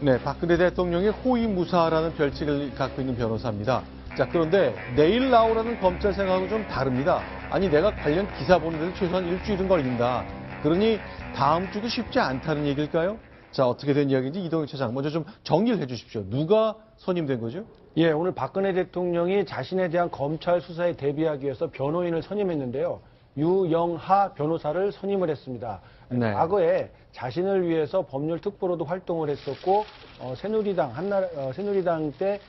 네, 박근혜 대통령의 호위무사라는 별칭을 갖고 있는 변호사입니다. 자, 그런데 내일 나오라는 검찰 생각하고 좀 다릅니다. 아니, 내가 관련 기사 보는데도 최소한 일주일은 걸린다. 그러니 다음 주도 쉽지 않다는 얘기일까요? 자, 어떻게 된 이야기인지 이동영 차장 먼저 좀 정리를 해 주십시오. 누가 선임된 거죠? 예, 오늘 박근혜 대통령이 자신에 대한 검찰 수사에 대비하기 위해서 변호인을 선임했는데요. 유영하 변호사를 선임을 했습니다. 네. 과거에 자신을 위해서 법률 특보로도 활동을 했었고, 새누리당 때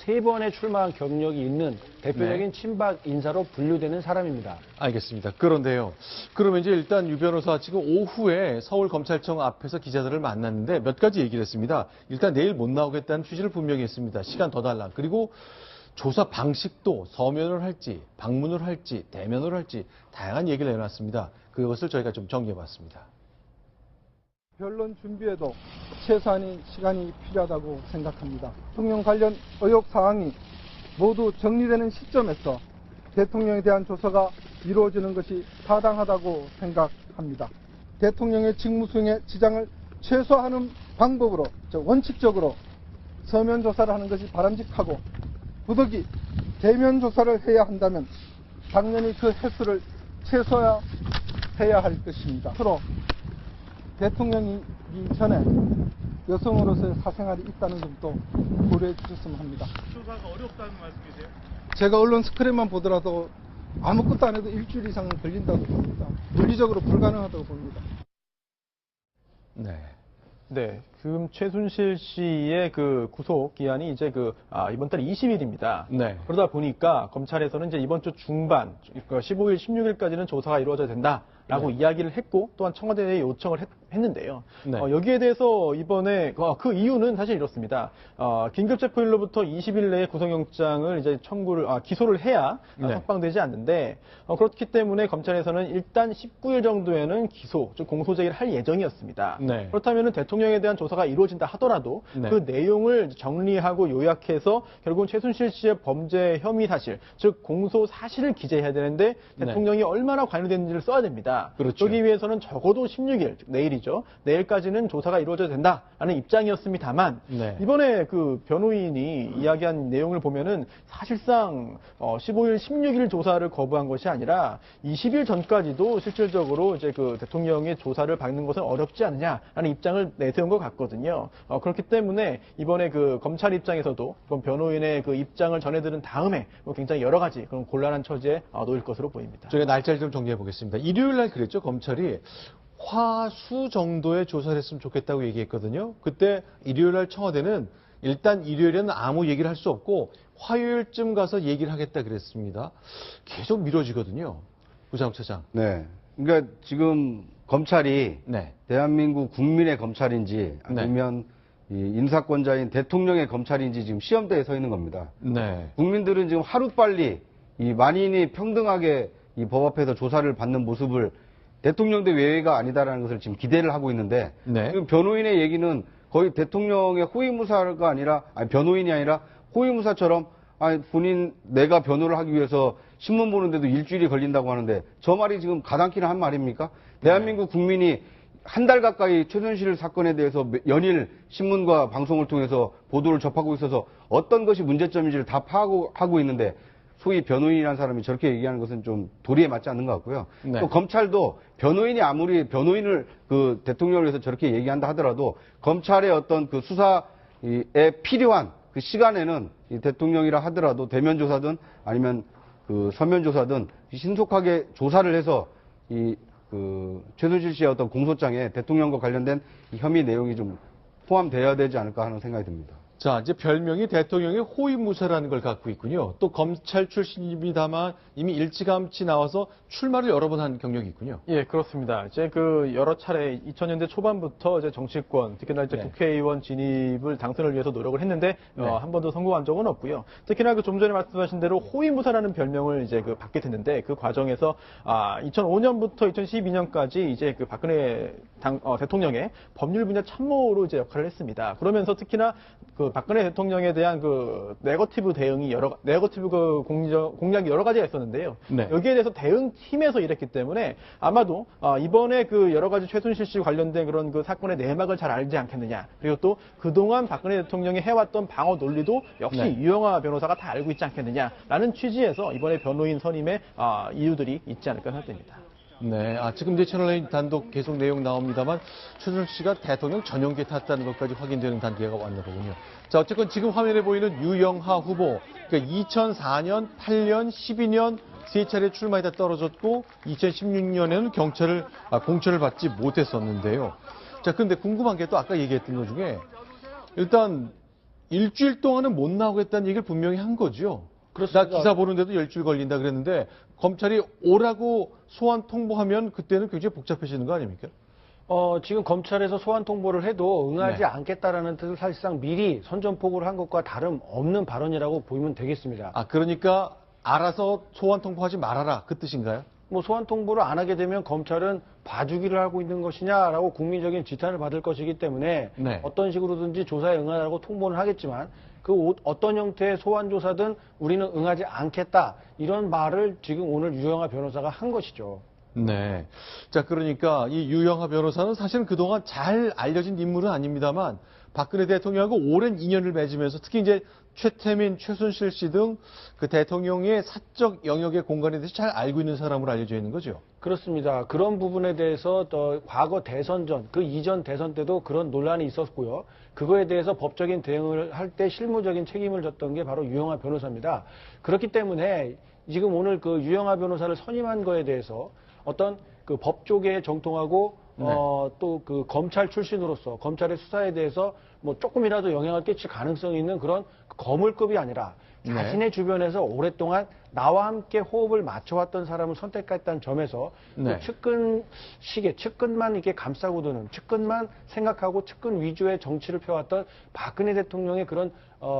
3번의 출마한 경력이 있는 대표적인 친박 인사로 분류되는 사람입니다. 알겠습니다. 그런데요. 그러면 이제 일단 유 변호사 지금 오후에 서울검찰청 앞에서 기자들을 만났는데 몇 가지 얘기를 했습니다. 일단 내일 못 나오겠다는 취지를 분명히 했습니다. 시간 더 달라. 그리고 조사 방식도 서면을 할지, 방문을 할지, 대면을 할지 다양한 얘기를 내놨습니다. 그것을 저희가 좀 정리해봤습니다. 변론 준비에도 최소한의 시간이 필요하다고 생각합니다. 대통령 관련 의혹 사항이 모두 정리되는 시점에서 대통령에 대한 조사가 이루어지는 것이 타당하다고 생각합니다. 대통령의 직무 수행에 지장을 최소화하는 방법으로 원칙적으로 서면 조사를 하는 것이 바람직하고 부득이 대면 조사를 해야 한다면 당연히 그 횟수를 최소화해야 할 것입니다. 앞으로 대통령이기 전에 여성으로서의 사생활이 있다는 점도 고려해 주셨으면 합니다. 조사가 어렵다는 말씀이세요? 제가 언론 스크랩만 보더라도 아무것도 안 해도 일주일 이상은 걸린다고 봅니다. 물리적으로 불가능하다고 봅니다. 네. 네, 지금 최순실 씨의 그 구속 기한이 이제 이번 달 20일입니다. 네. 그러다 보니까 검찰에서는 이제 이번 주 중반, 그러니까 15일, 16일까지는 조사가 이루어져야 된다라고 이야기를 했고 또한 청와대에 요청을 했는데요. 네. 여기에 대해서 이번에 그 이유는 사실 이렇습니다. 긴급체포일로부터 20일 내에 구속영장을 이제 기소를 해야 네. 석방되지 않는데 그렇기 때문에 검찰에서는 일단 19일 정도에는 기소, 즉 공소제기를 할 예정이었습니다. 네. 그렇다면 대통령에 대한 조사가 이루어진다 하더라도 네. 그 내용을 정리하고 요약해서 결국은 최순실 씨의 범죄 혐의 사실, 즉 공소 사실을 기재해야 되는데 대통령이 얼마나 관여됐는지를 써야 됩니다. 그렇죠. 여기 위해서는 적어도 16일, 즉 내일이죠. 내일까지는 조사가 이루어져야 된다라는 입장이었습니다만 네. 이번에 그 변호인이 이야기한 내용을 보면은 사실상 15일, 16일 조사를 거부한 것이 아니라 20일 전까지도 실질적으로 이제 그 대통령의 조사를 받는 것은 어렵지 않느냐라는 입장을 내세운 것 같거든요. 그렇기 때문에 이번에 그 검찰 입장에서도 이번 변호인의 그 입장을 전해들은 다음에 굉장히 여러 가지 그런 곤란한 처지에 놓일 것으로 보입니다. 저희가 날짜를 좀 정리해 보겠습니다. 일요일 날 그랬죠. 검찰이 화수 정도의 조사를 했으면 좋겠다고 얘기했거든요. 그때 일요일 날 청와대는 일단 일요일에는 아무 얘기를 할 수 없고 화요일쯤 가서 얘기를 하겠다 그랬습니다. 계속 미뤄지거든요. 우상욱 차장. 네. 그러니까 지금 검찰이 네. 대한민국 국민의 검찰인지 아니면 이 인사권자인 대통령의 검찰인지 지금 시험대에 서 있는 겁니다. 네. 국민들은 지금 하루빨리 이 만인이 평등하게 이 법 앞에서 조사를 받는 모습을 대통령도 외회가 아니다라는 것을 지금 기대를 하고 있는데 네. 지금 변호인의 얘기는 거의 대통령의 호위무사가 아니라 변호인이 아니라 호위무사처럼 내가 변호를 하기 위해서 신문 보는데도 일주일이 걸린다고 하는데 저 말이 지금 가당키나 한 말입니까? 대한민국 국민이 한 달 가까이 최순실 사건에 대해서 연일 신문과 방송을 통해서 보도를 접하고 있어서 어떤 것이 문제점인지를 다 파악하고 있는데 소위 변호인이라는 사람이 저렇게 얘기하는 것은 좀 도리에 맞지 않는 것 같고요. 네. 또 검찰도 변호인이 아무리 변호인을 그 대통령을 위해서 저렇게 얘기한다 하더라도 검찰의 어떤 그 수사에 필요한 그 시간에는 이 대통령이라 하더라도 대면 조사든 아니면 그 서면 조사든 신속하게 조사를 해서 그 최순실 씨의 어떤 공소장에 대통령과 관련된 이 혐의 내용이 좀 포함되어야 되지 않을까 하는 생각이 듭니다. 자, 이제 별명이 대통령의 호위무사라는 걸 갖고 있군요. 또 검찰 출신입니다만 이미 일찌감치 나와서 출마를 여러 번 한 경력이 있군요. 예, 그렇습니다. 이제 그 여러 차례 2000년대 초반부터 이제 정치권, 특히나 이제 네. 국회의원 진입을 당선을 위해서 노력을 했는데 네. 한 번도 성공한 적은 없고요. 특히나 그 좀 전에 말씀하신 대로 호위무사라는 별명을 이제 그 받게 됐는데 그 과정에서 2005년부터 2012년까지 이제 그 박근혜 대통령의 법률 분야 참모로 이제 역할을 했습니다. 그러면서 특히나 그 그 박근혜 대통령에 대한 그 네거티브 대응이 네거티브 그 공략이 여러 가지가 있었는데요. 네. 여기에 대해서 대응팀에서 일했기 때문에 아마도 이번에 그 여러 가지 최순실 씨 관련된 그런 그 사건의 내막을 잘 알지 않겠느냐. 그리고 또 그동안 박근혜 대통령이 해왔던 방어 논리도 역시 네. 유영하 변호사가 다 알고 있지 않겠느냐라는 취지에서 이번에 변호인 선임의 이유들이 있지 않을까 생각됩니다. 네, 지금 이제 채널A 단독 계속 내용 나옵니다만 최순실 씨가 대통령 전용기에 탔다는 것까지 확인되는 단계가 왔나 보군요. 자, 어쨌건 지금 화면에 보이는 유영하 후보, 그러니까 2004년, 8년, 12년 세 차례 출마에다 떨어졌고 2016년에는 공천을 받지 못했었는데요. 자, 그런데 궁금한 게 또 아까 얘기했던 것 중에 일단 일주일 동안은 못 나오겠다는 얘기를 분명히 한 거죠. 그렇습니다. 나 기사 보는데도 일주일 걸린다 그랬는데 검찰이 오라고 소환 통보하면 그때는 굉장히 복잡해지는 거 아닙니까? 지금 검찰에서 소환 통보를 해도 응하지 네. 않겠다라는 뜻을 사실상 미리 선전포고를 한 것과 다름없는 발언이라고 보이면 되겠습니다. 그러니까 알아서 소환 통보하지 말아라 그 뜻인가요? 뭐 소환 통보를 안 하게 되면 검찰은 봐주기를 하고 있는 것이냐라고 국민적인 지탄을 받을 것이기 때문에 네. 어떤 식으로든지 조사에 응하라고 통보는 하겠지만 어떤 형태의 소환 조사든 우리는 응하지 않겠다 이런 말을 지금 오늘 유영하 변호사가 한 것이죠. 네. 자, 그러니까 이 유영하 변호사는 사실은 그동안 잘 알려진 인물은 아닙니다만 박근혜 대통령하고 오랜 인연을 맺으면서 특히 이제 최태민, 최순실 씨 등 그 대통령의 사적 영역의 공간에 대해서 잘 알고 있는 사람으로 알려져 있는 거죠. 그렇습니다. 그런 부분에 대해서 과거 대선 전, 그 이전 대선 때도 그런 논란이 있었고요. 그거에 대해서 법적인 대응을 할 때 실무적인 책임을 졌던 게 바로 유영하 변호사입니다. 그렇기 때문에 지금 오늘 그 유영하 변호사를 선임한 거에 대해서 어떤 그 법조계에 정통하고 또 그 검찰 출신으로서 검찰의 수사에 대해서 뭐 조금이라도 영향을 끼칠 가능성이 있는 그런 거물급이 아니라 자신의 주변에서 오랫동안 나와 함께 호흡을 맞춰왔던 사람을 선택했다는 점에서 네. 그 측근만 이렇게 감싸고 도는 측근만 생각하고 측근 위주의 정치를 펴왔던 박근혜 대통령의 그런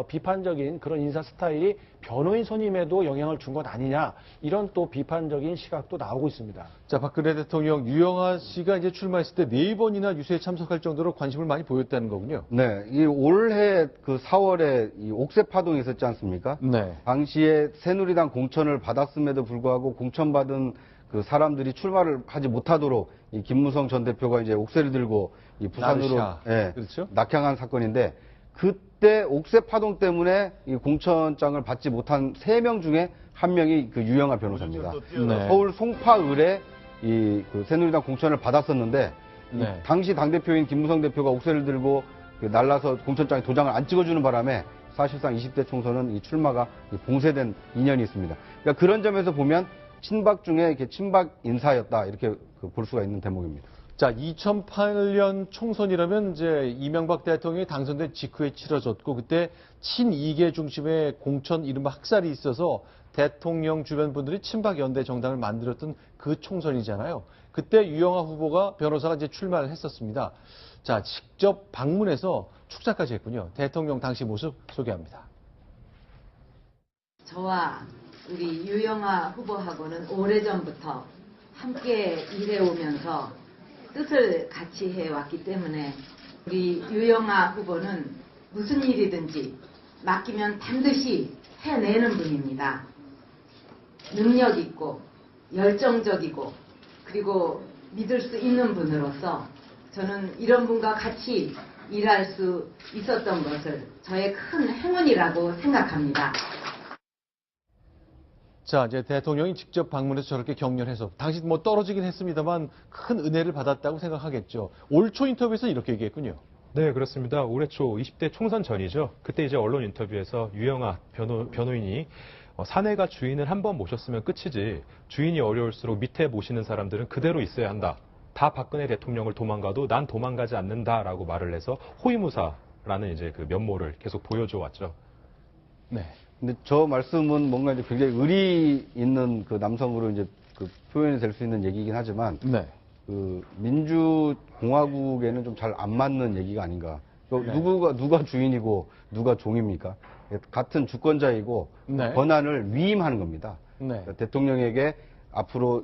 비판적인 그런 인사 스타일이 변호인 선임에도 영향을 준 것 아니냐 이런 또 비판적인 시각도 나오고 있습니다. 자, 박근혜 대통령 유영하 씨가 이제 출마했을 때 4번이나 유세에 참석할 정도로 관심을 많이 보였다는 거군요. 네, 이 올해 그 4월에 이 옥새 파동이 있었지 않습니까? 네. 당시에 새누리당 공천을 받았음에도 불구하고 공천받은 그 사람들이 출마를 하지 못하도록 이 김무성 전 대표가 이제 옥새를 들고 이 부산으로 나르샤. 그렇죠? 낙향한 사건인데 그때 옥새 파동 때문에 이 공천장을 받지 못한 3명 중에 한 명이 그 유영하 변호사입니다. 네. 서울 송파을에 이 그 새누리당 공천을 받았었는데 이 네. 당시 당대표인 김무성 대표가 옥새를 들고 그 날라서 공천장에 도장을 안 찍어주는 바람에 사실상 20대 총선은 이 출마가 봉쇄된 인연이 있습니다. 그러니까 그런 점에서 보면 친박 중에 이렇게 친박 인사였다 이렇게 볼 수가 있는 대목입니다. 자, 2008년 총선이라면 이제 이명박 대통령이 당선된 직후에 치러졌고 그때 친이계 중심의 공천 이른바 학살이 있어서 대통령 주변 분들이 친박 연대 정당을 만들었던 그 총선이잖아요. 그때 유영하 후보가 변호사가 이제 출마를 했었습니다. 자, 직접 방문해서 축사까지 했군요. 대통령 당시 모습 소개합니다. 저와 우리 유영하 후보하고는 오래전부터 함께 일해오면서 뜻을 같이 해왔기 때문에 우리 유영하 후보는 무슨 일이든지 맡기면 반드시 해내는 분입니다. 능력 있고 열정적이고 그리고 믿을 수 있는 분으로서 저는 이런 분과 같이 일할 수 있었던 것을 저의 큰 행운이라고 생각합니다. 자, 이제 대통령이 직접 방문해서 저렇게 격려해서 당시 뭐 떨어지긴 했습니다만 큰 은혜를 받았다고 생각하겠죠. 올 초 인터뷰에서 이렇게 얘기했군요. 네, 그렇습니다. 올해 초 20대 총선 전이죠. 그때 이제 언론 인터뷰에서 유영하 변호인이 사내가 주인을 한 번 모셨으면 끝이지 주인이 어려울수록 밑에 모시는 사람들은 그대로 있어야 한다. 다 박근혜 대통령을 도망가도 난 도망가지 않는다라고 말을 해서 호위무사라는 이제 그 면모를 계속 보여줘 왔죠. 네. 근데 저 말씀은 뭔가 이제 굉장히 의리 있는 그 남성으로 이제 그 표현이 될 수 있는 얘기이긴 하지만 네. 그 민주공화국에는 좀 잘 안 맞는 얘기가 아닌가. 네. 누가 주인이고 누가 종입니까? 같은 주권자이고 네. 권한을 위임하는 겁니다. 네. 그러니까 대통령에게 앞으로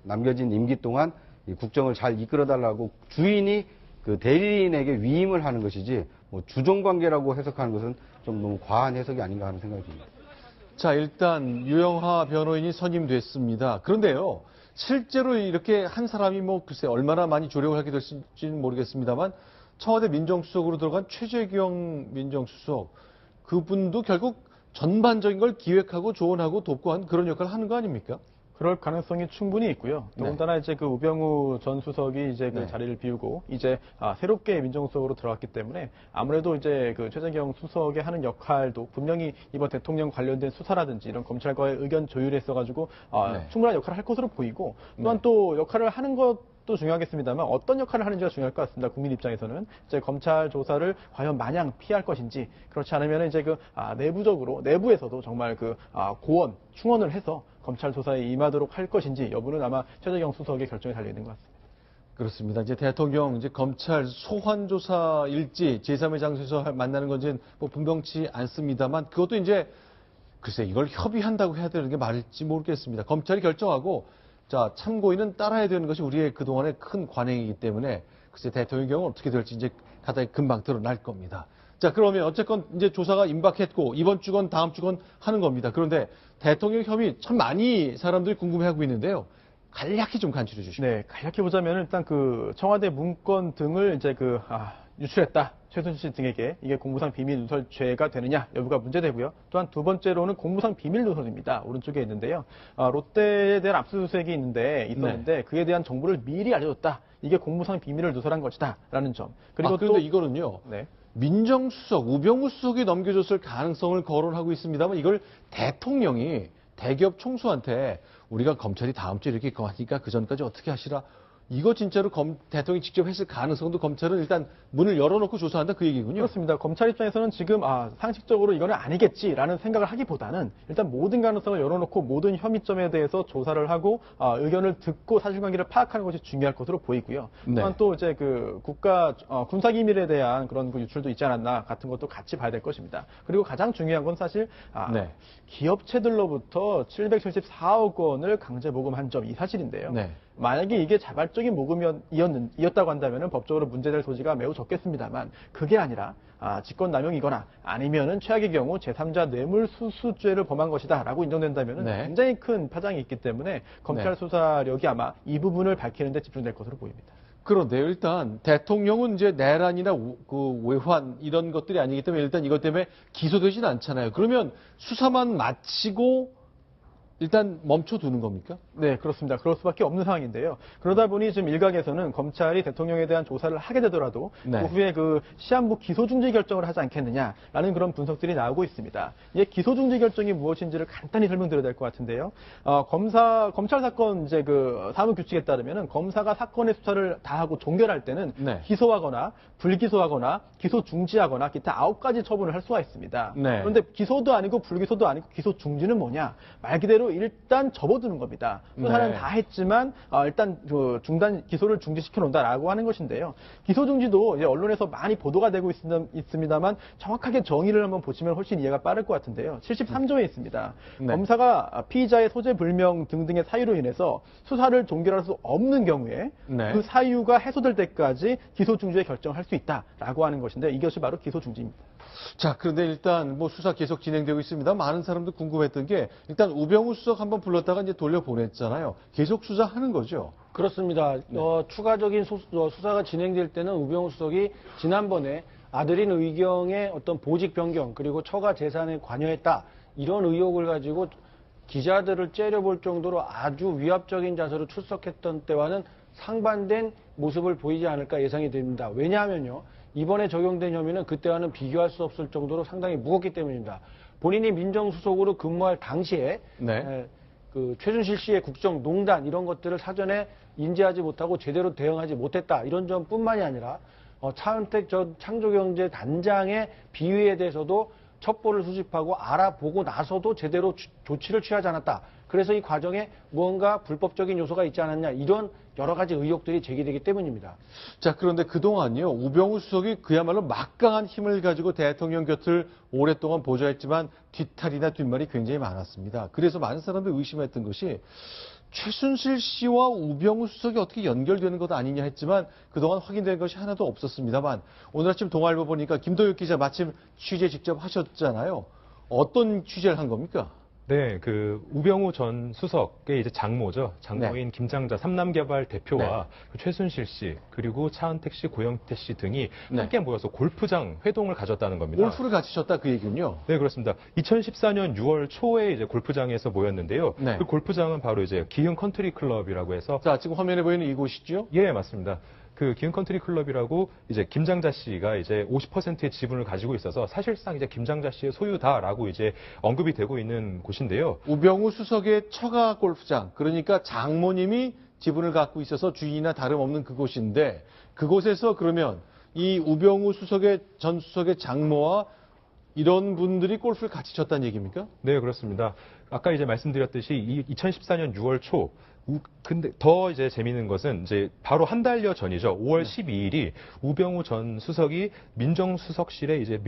남겨진 임기 동안 이 국정을 잘 이끌어달라고 주인이 그 대리인에게 위임을 하는 것이지 뭐 주종 관계라고 해석하는 것은 좀 너무 과한 해석이 아닌가 하는 생각이 듭니다. 자, 일단 유영하 변호인이 선임됐습니다. 그런데요, 실제로 이렇게 한 사람이 뭐 글쎄 얼마나 많이 조력을 하게 될지는 모르겠습니다만 청와대 민정수석으로 들어간 최재경 민정수석, 그분도 결국 전반적인 걸 기획하고 조언하고 돕고 한 그런 역할을 하는 거 아닙니까? 그럴 가능성이 충분히 있고요. 더군다나 이제 그 우병우 전 수석이 이제 그 네. 자리를 비우고 이제 새롭게 민정수석으로 들어갔기 때문에 아무래도 이제 그 최재경 수석이 하는 역할도 분명히 이번 대통령 관련된 수사라든지 이런 검찰과의 의견 조율에 있어가지고 네. 충분한 역할을 할 것으로 보이고 또한 네. 또 역할을 하는 것도 중요하겠습니다만 어떤 역할을 하는지가 중요할 것 같습니다. 국민 입장에서는 이제 검찰 조사를 과연 마냥 피할 것인지 그렇지 않으면 이제 그 내부적으로 내부에서도 정말 그 고원 충원을 해서 검찰 조사에 임하도록 할 것인지 여부는 아마 최재경 수석의 결정에 달려 있는 것 같습니다. 그렇습니다. 이제 대통령 이제 검찰 소환 조사일지 제3의 장소에서 만나는 건지는 뭐 분명치 않습니다만 그것도 이제 글쎄 이걸 협의한다고 해야 되는 게 맞을지 모르겠습니다. 검찰이 결정하고 자 참고인은 따라야 되는 것이 우리의 그동안의 큰 관행이기 때문에 글쎄 대통령의 경우 어떻게 될지 이제 가다가 금방 드러날 겁니다. 자 그러면 어쨌건 이제 조사가 임박했고 이번 주건 다음 주건 하는 겁니다. 그런데 대통령 혐의 참 많이 사람들이 궁금해하고 있는데요. 간략히 좀 간추려 주시죠. 네, 간략히 보자면 일단 그 청와대 문건 등을 이제 유출했다. 최순실 등에게 이게 공무상 비밀 누설죄가 되느냐 여부가 문제되고요. 또한 두 번째로는 공무상 비밀 누설입니다. 오른쪽에 있는데요. 롯데에 대한 압수수색이 있었는데 그에 대한 정보를 미리 알려줬다. 이게 공무상 비밀을 누설한 것이다라는 점. 그리고 그런데 또 이거는요. 네. 민정수석, 우병우 수석이 넘겨줬을 가능성을 거론하고 있습니다만 이걸 대통령이 대기업 총수한테 우리가 검찰이 다음 주에 이렇게 하니까 그 전까지 어떻게 하시라. 이거 진짜로 대통령이 직접 했을 가능성도 검찰은 일단 문을 열어놓고 조사한다 그 얘기군요. 그렇습니다. 검찰 입장에서는 지금 상식적으로 이거는 아니겠지라는 생각을 하기보다는 일단 모든 가능성을 열어놓고 모든 혐의점에 대해서 조사를 하고 의견을 듣고 사실관계를 파악하는 것이 중요할 것으로 보이고요. 네. 또한 또 이제 그 국가 군사기밀에 대한 그런 그 유출도 있지 않았나 같은 것도 같이 봐야 될 것입니다. 그리고 가장 중요한 건 사실 네. 기업체들로부터 774억 원을 강제 모금한 점 이 사실인데요. 네. 만약에 이게 자발적인 모금이었다고 한다면 법적으로 문제될 소지가 매우 적겠습니다만 그게 아니라 직권남용이거나 아니면은 최악의 경우 제3자 뇌물수수죄를 범한 것이다라고 인정된다면 네. 굉장히 큰 파장이 있기 때문에 검찰 네. 수사력이 아마 이 부분을 밝히는 데 집중될 것으로 보입니다. 그런데요, 일단 대통령은 이제 내란이나 그 외환 이런 것들이 아니기 때문에 일단 이것 때문에 기소되지는 않잖아요. 그러면 수사만 마치고 일단 멈춰두는 겁니까? 네, 그렇습니다. 그럴 수밖에 없는 상황인데요. 그러다 보니 지금 일각에서는 검찰이 대통령에 대한 조사를 하게 되더라도 네. 그 후에 그 시한부 기소중지 결정을 하지 않겠느냐라는 그런 분석들이 나오고 있습니다. 이 기소중지 결정이 무엇인지를 간단히 설명드려야 될 것 같은데요. 검찰 사건 이제 그 사무규칙에 따르면은 검사가 사건의 수사를 다 하고 종결할 때는 네. 기소하거나 불기소하거나 기소 중지하거나 기타 9가지 처분을 할 수가 있습니다. 네. 그런데 기소도 아니고 불기소도 아니고 기소 중지는 뭐냐? 말 그대로 일단 접어두는 겁니다. 수사는 네. 다 했지만 일단 기소를 중지시켜 놓는다라고 하는 것인데요. 기소 중지도 이제 언론에서 많이 보도가 되고 있습니다만 정확하게 정의를 한번 보시면 훨씬 이해가 빠를 것 같은데요. 73조에 있습니다. 네. 검사가 피의자의 소재 불명 등등의 사유로 인해서 수사를 종결할 수 없는 경우에 네. 그 사유가 해소될 때까지 기소 중지의 결정을 할 수 있다라고 하는 것인데 이것이 바로 기소 중지입니다. 자, 그런데 일단 뭐 수사 계속 진행되고 있습니다. 많은 사람들 궁금했던 게 일단 우병우 수석 한번 불렀다가 이제 돌려보냈잖아요. 계속 수사하는 거죠. 그렇습니다. 추가적인 수사가 진행될 때는 우병우 수석이 지난번에 아들인 의경의 어떤 보직 변경 그리고 처가 재산에 관여했다 이런 의혹을 가지고 기자들을 째려볼 정도로 아주 위압적인 자세로 출석했던 때와는 상반된 모습을 보이지 않을까 예상이 됩니다. 왜냐하면요. 이번에 적용된 혐의는 그때와는 비교할 수 없을 정도로 상당히 무겁기 때문입니다. 본인이 민정수석으로 근무할 당시에 네. 그 최순실 씨의 국정농단 이런 것들을 사전에 인지하지 못하고 제대로 대응하지 못했다. 이런 점뿐만이 아니라 차은택 전 창조경제 단장의 비위에 대해서도 첩보를 수집하고 알아보고 나서도 제대로 조치를 취하지 않았다. 그래서 이 과정에 무언가 불법적인 요소가 있지 않았냐 이런 여러 가지 의혹들이 제기되기 때문입니다. 자, 그런데 그동안요, 우병우 수석이 그야말로 막강한 힘을 가지고 대통령 곁을 오랫동안 보좌했지만 뒤탈이나 뒷말이 굉장히 많았습니다. 그래서 많은 사람들이 의심했던 것이 최순실 씨와 우병우 수석이 어떻게 연결되는 것 아니냐 했지만 그동안 확인된 것이 하나도 없었습니다만 오늘 아침 동아일보 보니까 김도혁 기자 마침 취재 직접 하셨잖아요. 어떤 취재를 한 겁니까? 네, 그 우병우 전 수석의 이제 장모죠. 장모인 김장자 삼남개발 대표와 그 최순실 씨 그리고 차은택 씨, 고영태 씨 등이 함께 모여서 골프장 회동을 가졌다는 겁니다. 골프를 같이 쳤다 그 얘기군요. 네, 그렇습니다. 2014년 6월 초에 이제 골프장에서 모였는데요. 네. 그 골프장은 바로 이제 기흥 컨트리 클럽이라고 해서 자, 지금 화면에 보이는 이곳이죠? 예, 맞습니다. 그 기흥 컨트리 클럽이라고 이제 김장자 씨가 이제 50%의 지분을 가지고 있어서 사실상 이제 김장자 씨의 소유다라고 이제 언급이 되고 있는 곳인데요. 우병우 수석의 처가 골프장, 그러니까 장모님이 지분을 갖고 있어서 주인이나 다름없는 그곳인데 그곳에서 그러면 이 우병우 수석의 전 수석의 장모와 이런 분들이 골프를 같이 쳤다는 얘기입니까? 네, 그렇습니다. 아까 이제 말씀드렸듯이 2014년 6월 초 근데 더 이제 재미있는 것은 이제 바로 한 달여 전이죠. 5월 12일이 우병우 전 수석이 민정수석실에 이제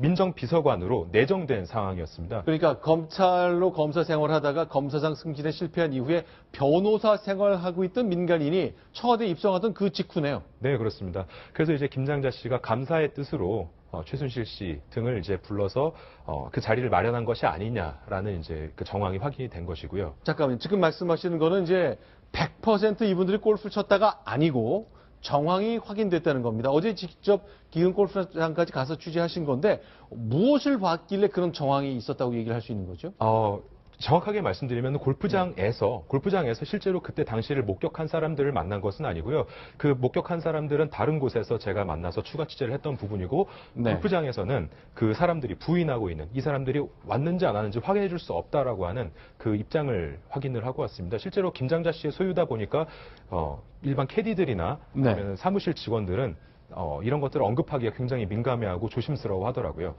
민정비서관으로 내정된 상황이었습니다. 그러니까 검찰로 검사 생활하다가 검사장 승진에 실패한 이후에 변호사 생활하고 있던 민간인이 청와대에 입성하던 그 직후네요. 네, 그렇습니다. 그래서 이제 김장자 씨가 감사의 뜻으로 최순실 씨 등을 이제 불러서 그 자리를 마련한 것이 아니냐라는 이제 그 정황이 확인이 된 것이고요. 잠깐만요. 지금 말씀하시는 거는 이제 100% 이분들이 골프를 쳤다가 아니고 정황이 확인됐다는 겁니다. 어제 직접 기흥 골프장까지 가서 취재하신 건데 무엇을 봤길래 그런 정황이 있었다고 얘기를 할 수 있는 거죠? 정확하게 말씀드리면 골프장에서 실제로 그때 당시를 목격한 사람들을 만난 것은 아니고요. 그 목격한 사람들은 다른 곳에서 제가 만나서 추가 취재를 했던 부분이고 네. 골프장에서는 그 사람들이 부인하고 있는 이 사람들이 왔는지 안 왔는지 확인해 줄 수 없다라고 하는 그 입장을 확인을 하고 왔습니다. 실제로 김장자 씨의 소유다 보니까 일반 캐디들이나 네. 아니면 사무실 직원들은 이런 것들을 언급하기가 굉장히 민감해하고 조심스러워 하더라고요.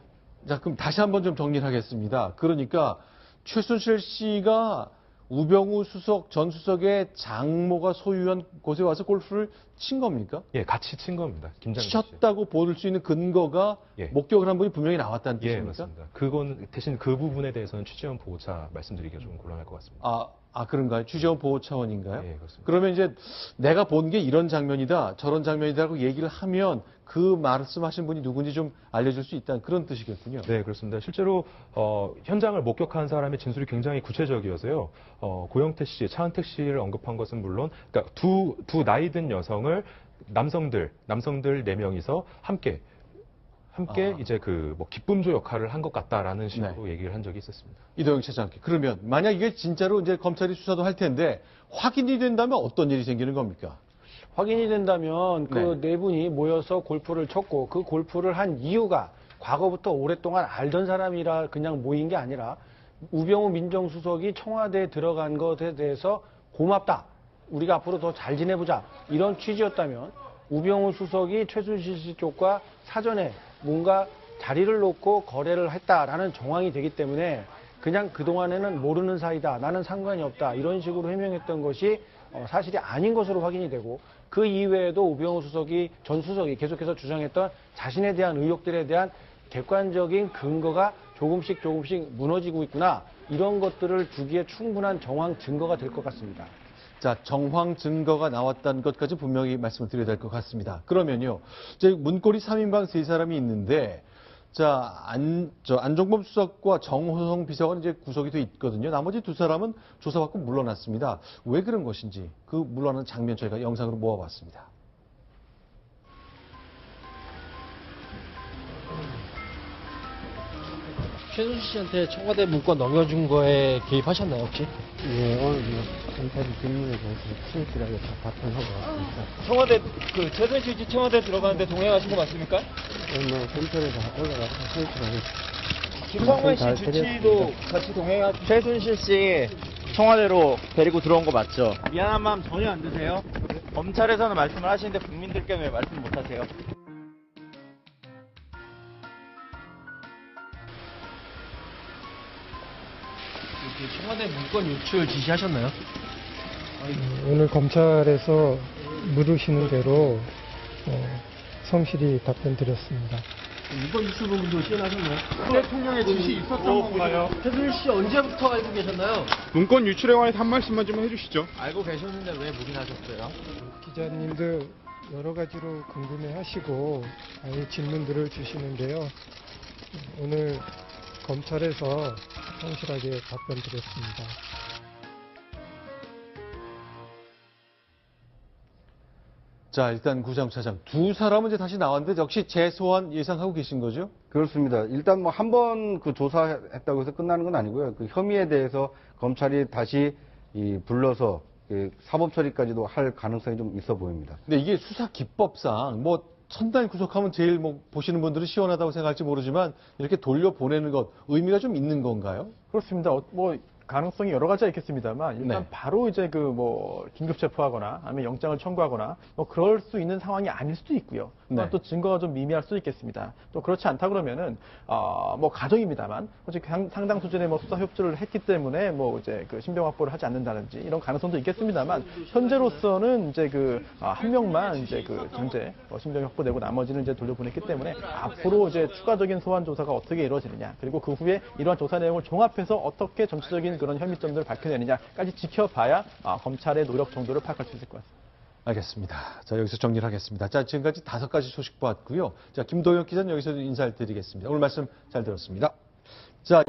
자, 그럼 다시 한번 좀 정리를 하겠습니다. 그러니까 최순실 씨가 우병우 수석, 전 수석의 장모가 소유한 곳에 와서 골프를 친 겁니까? 예, 같이 친 겁니다. 김장자 씨. 치셨다고 볼 수 있는 근거가 예. 목격을 한 분이 분명히 나왔다는 예, 뜻입니까? 맞습니다. 그건 대신 그 부분에 대해서는 취재원 보호차 말씀드리기가 좀 곤란할 것 같습니다. 그런가요? 취재원 보호 차원인가요? 예, 그렇습니다. 그러면 이제 내가 본 게 이런 장면이다, 저런 장면이다라고 얘기를 하면 그 말씀하신 분이 누군지 좀 알려줄 수 있다는 그런 뜻이겠군요. 네, 그렇습니다. 실제로 현장을 목격한 사람의 진술이 굉장히 구체적이어서요. 고영태 씨, 차은택 씨를 언급한 것은 물론, 그러니까 두 나이 든 여성을 남성들 4명이서 함께 이제 기쁨조 역할을 한 것 같다라는 식으로 얘기를 한 적이 있었습니다. 이도영 차장님, 그러면 만약 이게 진짜로 이제 검찰이 수사도 할 텐데 확인이 된다면 어떤 일이 생기는 겁니까? 확인이 된다면 그 네 분이 모여서 골프를 쳤고 그 골프를 한 이유가 과거부터 오랫동안 알던 사람이라 그냥 모인 게 아니라 우병우 민정수석이 청와대에 들어간 것에 대해서 고맙다. 우리가 앞으로 더 잘 지내보자. 이런 취지였다면 우병우 수석이 최순실 씨 쪽과 사전에 뭔가 자리를 놓고 거래를 했다라는 정황이 되기 때문에 그냥 그동안에는 모르는 사이다. 나는 상관이 없다. 이런 식으로 해명했던 것이 사실이 아닌 것으로 확인이 되고 그 이외에도 우병우 수석이 전 수석이 계속해서 주장했던 자신에 대한 의혹들에 대한 객관적인 근거가 조금씩 무너지고 있구나. 이런 것들을 두기에 충분한 정황 증거가 될 것 같습니다. 자, 정황 증거가 나왔다는 것까지 분명히 말씀을 드려야 될 것 같습니다. 그러면요, 이제 문고리 3인방 3사람이 있는데, 자, 안종범 수석과 정호성 비서관은 이제 구속이 돼 있거든요. 나머지 2사람은 조사받고 물러났습니다. 왜 그런 것인지 그 물러나는 장면 저희가 영상으로 모아봤습니다. 최순실 씨한테 청와대 문건 넘겨준 거에 개입하셨나요, 혹시? 예, 오늘 검찰이 질문에 대해서 충실하게 다 답변하고 왔습니다. 청와대, 최순실 씨 청와대 들어가는데 동행하신 거 맞습니까? 검찰에서 올라가서 충실하게. 김성환 씨 주치도 같이 동행하신 최순실 씨 청와대로 데리고 들어온 거 맞죠? 미안한 마음 전혀 안 드세요? 검찰에서는 말씀을 하시는데 국민들께 왜 말씀 못 하세요? 청와대 문건 유출 지시하셨나요? 오늘 검찰에서 물으시는 대로 성실히 답변 드렸습니다. 문건 유출 부분도 시연하셨나요? 대통령의 지시 있었던 건가요? 최순실 씨 언제부터 알고 계셨나요? 문건 유출에 관해서 한 말씀만 좀 해주시죠. 알고 계셨는데 왜 묵인하셨어요? 기자님들 여러 가지로 궁금해하시고 많이 질문들을 주시는데요. 오늘 검찰에서 성실하게 답변 드렸습니다. 자, 일단 구장차장 두 사람은 이제 다시 나왔는데 역시 재소환 예상하고 계신 거죠? 그렇습니다. 일단 뭐 한 번 그 조사했다고 해서 끝나는 건 아니고요. 그 혐의에 대해서 검찰이 다시 불러서 사법 처리까지도 할 가능성이 좀 있어 보입니다. 근데 이게 수사 기법상 뭐 천단 구속하면 제일 뭐 보시는 분들은 시원하다고 생각할지 모르지만 이렇게 돌려보내는 것 의미가 좀 있는 건가요? 그렇습니다. 뭐 가능성이 여러 가지가 있겠습니다만 일단 네. 바로 이제 그 뭐 긴급 체포하거나 아니면 영장을 청구하거나 뭐 그럴 수 있는 상황이 아닐 수도 있고요. 네. 또 증거가 좀 미미할 수도 있겠습니다. 또 그렇지 않다 그러면은 뭐 가정입니다만 솔직히 상당 수준의 뭐 수사 협조를 했기 때문에 뭐 이제 그 신병 확보를 하지 않는다든지 이런 가능성도 있겠습니다만 현재로서는 이제 그 한 명만 이제 그 전제 신병 확보되고 나머지는 이제 돌려보냈기 때문에 앞으로 이제 추가적인 소환 조사가 어떻게 이루어지느냐 그리고 그 후에 이러한 조사 내용을 종합해서 어떻게 전체적인 그런 혐의점들을 밝혀내느냐까지 지켜봐야 검찰의 노력 정도를 파악할 수 있을 것 같습니다. 알겠습니다. 자, 여기서 정리를 하겠습니다. 자, 지금까지 5가지 소식 보았고요. 자, 김도영 기자는 여기서 인사를 드리겠습니다. 오늘 말씀 잘 들었습니다. 자.